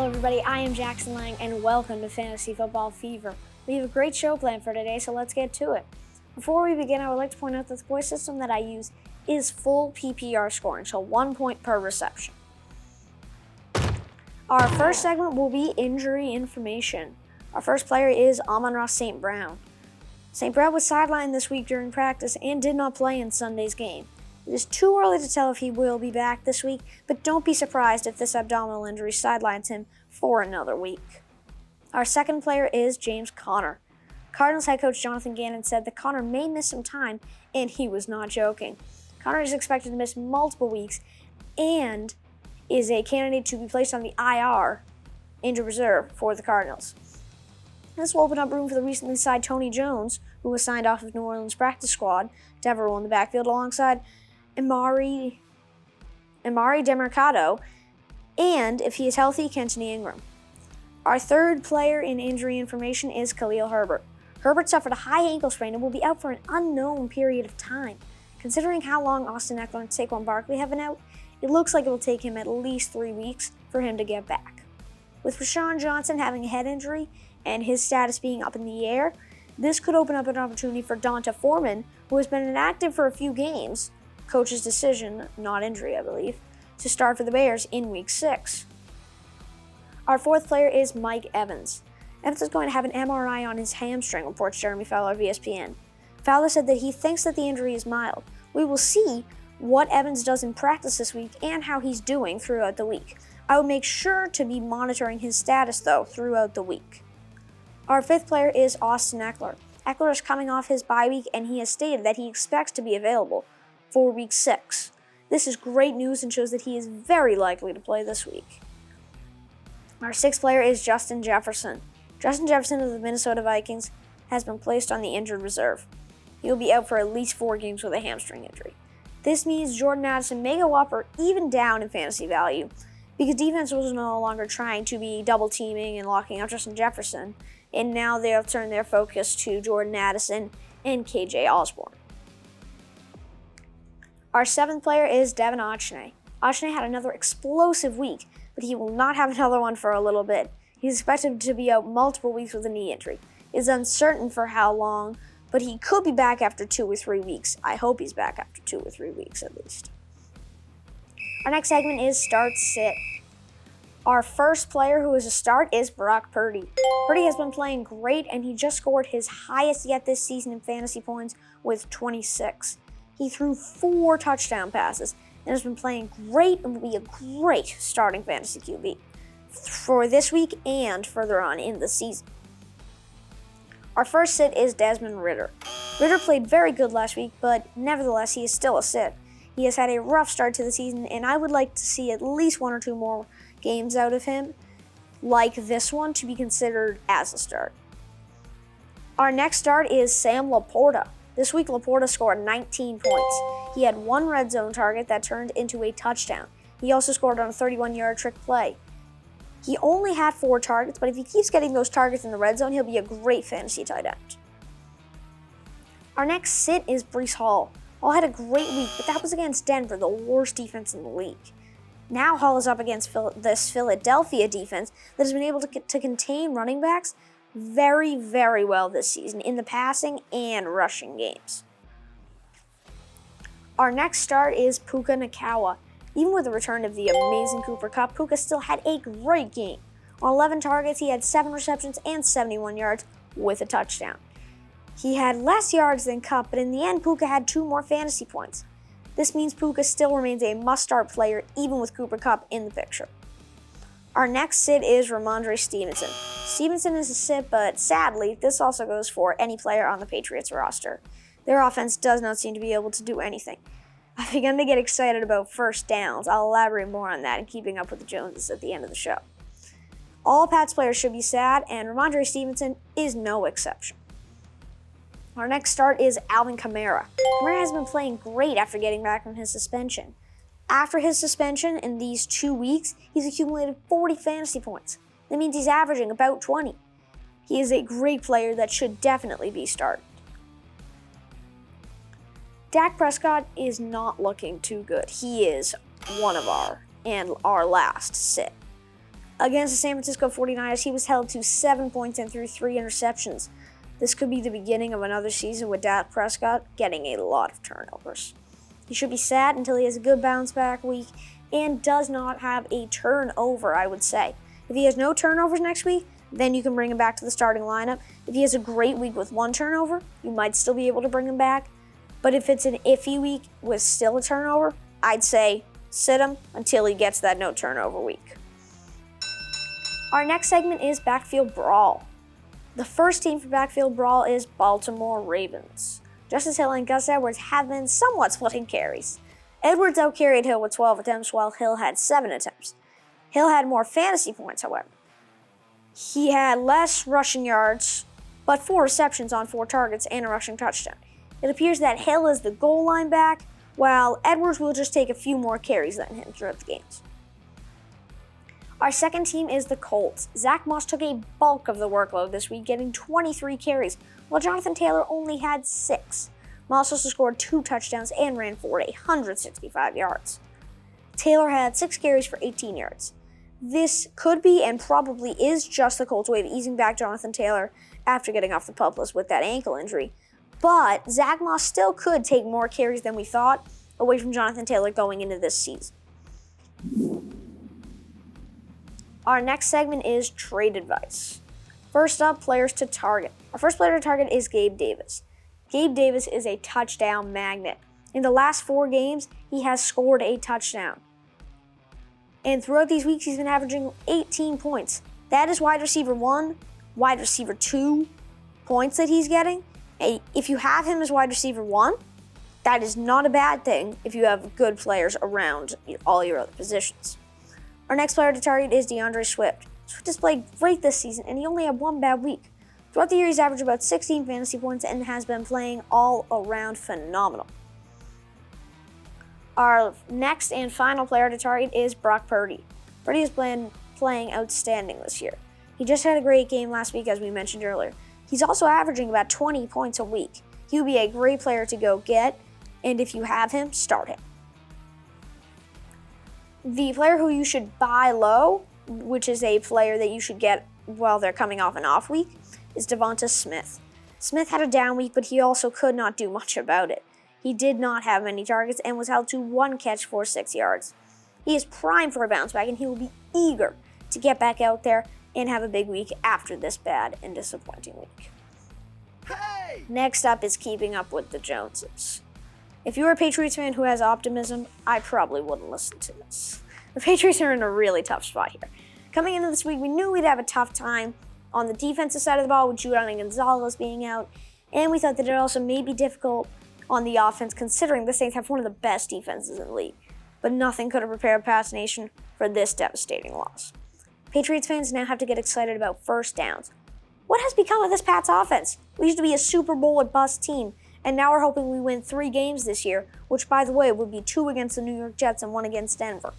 Hello everybody, I am Jackson Lang and welcome to Fantasy Football Fever. We have a great show planned for today, so let's get to it. Before we begin, I would like to point out that the point system that I use is full PPR scoring, so 1 point per reception. Our first segment will be injury information. Our first player is Amon-Ra St. Brown. St. Brown was sidelined this week during practice and did not play in Sunday's game. It is too early to tell if he will be back this week, but don't be surprised if this abdominal injury sidelines him for another week. Our second player is James Conner. Cardinals head coach Jonathan Gannon said that Conner may miss some time, and he was not joking. Conner is expected to miss multiple weeks and is a candidate to be placed on the IR, injured reserve, for the Cardinals. This will open up room for the recently signed Tony Jones, who was signed off of New Orleans practice squad, to have a role in the backfield alongside Emari Demercado, and, if he is healthy, Kenton Ingram. Our third player in injury information is Khalil Herbert. Herbert suffered a high ankle sprain and will be out for an unknown period of time. Considering how long Austin Eckler and Saquon Barkley have been out, it looks like it will take him at least 3 weeks for him to get back. With Rashawn Johnson having a head injury and his status being up in the air, this could open up an opportunity for Donta Foreman, who has been inactive for a few games, coach's decision, not injury I believe, to start for the Bears in Week 6. Our fourth player is Mike Evans. Evans is going to have an MRI on his hamstring, reports Jeremy Fowler of ESPN. Fowler said that he thinks that the injury is mild. We will see what Evans does in practice this week and how he's doing throughout the week. I will make sure to be monitoring his status, though, throughout the week. Our fifth player is Austin Eckler. Eckler is coming off his bye week, and he has stated that he expects to be available for Week 6. This is great news and shows that he is very likely to play this week. Our sixth player is Justin Jefferson. Justin Jefferson of the Minnesota Vikings has been placed on the injured reserve. He will be out for at least 4 games with a hamstring injury. This means Jordan Addison may go up or even down in fantasy value because defense was no longer trying to be double teaming and locking out Justin Jefferson, and now they'll turn their focus to Jordan Addison and KJ Osborne. Our seventh player is Devin Achane. Achane had another explosive week, but he will not have another one for a little bit. He's expected to be out multiple weeks with a knee injury. It's uncertain for how long, but he could be back after 2 or 3 weeks. I hope he's back after 2 or 3 weeks at least. Our next segment is Start Sit. Our first player who is a start is Brock Purdy. Purdy has been playing great, and he just scored his highest yet this season in fantasy points with 26. He threw 4 touchdown passes and has been playing great and will be a great starting fantasy QB for this week and further on in the season. Our first sit is Desmond Ridder. Ridder played very good last week, but nevertheless, he is still a sit. He has had a rough start to the season, and I would like to see at least 1 or 2 more games out of him, like this one, to be considered as a start. Our next start is Sam Laporta. This week, Laporta scored 19 points. He had 1 red zone target that turned into a touchdown. He also scored on a 31-yard trick play. He only had 4 targets, but if he keeps getting those targets in the red zone, he'll be a great fantasy tight end. Our next sit is Breece Hall. Hall had a great week, but that was against Denver, the worst defense in the league. Now Hall is up against this Philadelphia defense that has been able to contain running backs very, very well this season in the passing and rushing games. Our next start is Puka Nacua. Even with the return of the amazing Cooper Kupp, Puka still had a great game. On 11 targets, he had 7 receptions and 71 yards with a touchdown. He had less yards than Kupp, but in the end, Puka had 2 more fantasy points. This means Puka still remains a must-start player even with Cooper Kupp in the picture. Our next sit is Ramondre Stevenson. Stevenson is a sit, but sadly, this also goes for any player on the Patriots roster. Their offense does not seem to be able to do anything. I've begun to get excited about first downs. I'll elaborate more on that in Keeping Up with the Joneses at the end of the show. All Pats players should be sad, and Ramondre Stevenson is no exception. Our next start is Alvin Kamara. Kamara has been playing great after getting back from his suspension. After his suspension in these 2 weeks, he's accumulated 40 fantasy points. That means he's averaging about 20. He is a great player that should definitely be started. Dak Prescott is not looking too good. He is one of our last sit. Against the San Francisco 49ers, he was held to 7 points and threw 3 interceptions. This could be the beginning of another season with Dak Prescott getting a lot of turnovers. He should be sad until he has a good bounce-back week and does not have a turnover, I would say. If he has no turnovers next week, then you can bring him back to the starting lineup. If he has a great week with 1 turnover, you might still be able to bring him back. But if it's an iffy week with still a turnover, I'd say sit him until he gets that no turnover week. Our next segment is Backfield Brawl. The first team for Backfield Brawl is Baltimore Ravens. Justice Hill and Gus Edwards have been somewhat splitting carries. Edwards outcarried Hill with 12 attempts while Hill had 7 attempts. Hill had more fantasy points, however. He had less rushing yards, but 4 receptions on 4 targets and a rushing touchdown. It appears that Hill is the goal line back, while Edwards will just take a few more carries than him throughout the games. Our second team is the Colts. Zach Moss took a bulk of the workload this week, getting 23 carries, while Jonathan Taylor only had 6. Moss also scored 2 touchdowns and ran for 165 yards. Taylor had 6 carries for 18 yards. This could be and probably is just the Colts' way of easing back Jonathan Taylor after getting off the PUP list with that ankle injury. But Zach Moss still could take more carries than we thought away from Jonathan Taylor going into this season. Our next segment is trade advice. First up, players to target. Our first player to target is Gabe Davis. Gabe Davis is a touchdown magnet. In the last 4 games, he has scored a touchdown. And throughout these weeks, he's been averaging 18 points. That is wide receiver 1, wide receiver 2 points that he's getting. And if you have him as wide receiver 1, that is not a bad thing if you have good players around all your other positions. Our next player to target is DeAndre Swift. Swift has played great this season, and he only had 1 bad week. Throughout the year, he's averaged about 16 fantasy points and has been playing all around phenomenal. Our next and final player to target is Brock Purdy. Purdy has been playing outstanding this year. He just had a great game last week, as we mentioned earlier. He's also averaging about 20 points a week. He would be a great player to go get, and if you have him, start him. The player who you should buy low, which is a player that you should get while they're coming off an off week, is Devonta Smith. Smith had a down week, but he also could not do much about it. He did not have many targets and was held to 1 catch for 6 yards. He is primed for a bounce back, and he will be eager to get back out there and have a big week after this bad and disappointing week. Hey! Next up is keeping up with the Joneses. If you're a Patriots fan who has optimism, I probably wouldn't listen to this. The Patriots are in a really tough spot here. Coming into this week, we knew we'd have a tough time on the defensive side of the ball with Judon and Gonzalez being out, and we thought that it also may be difficult on the offense considering the Saints have one of the best defenses in the league. But nothing could have prepared Pats Nation for this devastating loss. Patriots fans now have to get excited about first downs. What has become of this Pats offense? We used to be a Super Bowl or bust team, and now we're hoping we win 3 games this year, which, by the way, would be 2 against the New York Jets and 1 against Denver.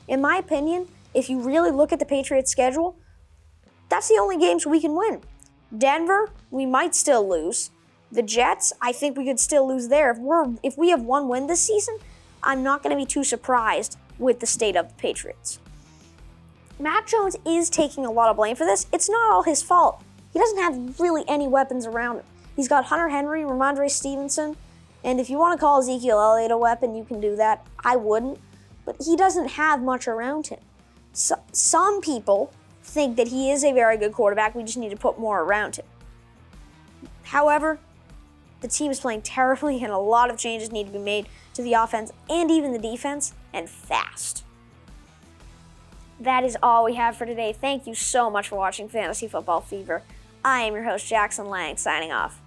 In my opinion, if you really look at the Patriots' schedule, that's the only games we can win. Denver, we might still lose. The Jets, I think we could still lose there. If we have 1 win this season, I'm not going to be too surprised with the state of the Patriots. Mac Jones is taking a lot of blame for this. It's not all his fault. He doesn't have really any weapons around him. He's got Hunter Henry, Ramondre Stevenson, and if you want to call Ezekiel Elliott a weapon, you can do that. I wouldn't, but he doesn't have much around him. So, some people think that he is a very good quarterback. We just need to put more around him. However, the team is playing terribly, and a lot of changes need to be made to the offense and even the defense, and fast. That is all we have for today. Thank you so much for watching Fantasy Football Fever. I am your host, Jackson Lang, signing off.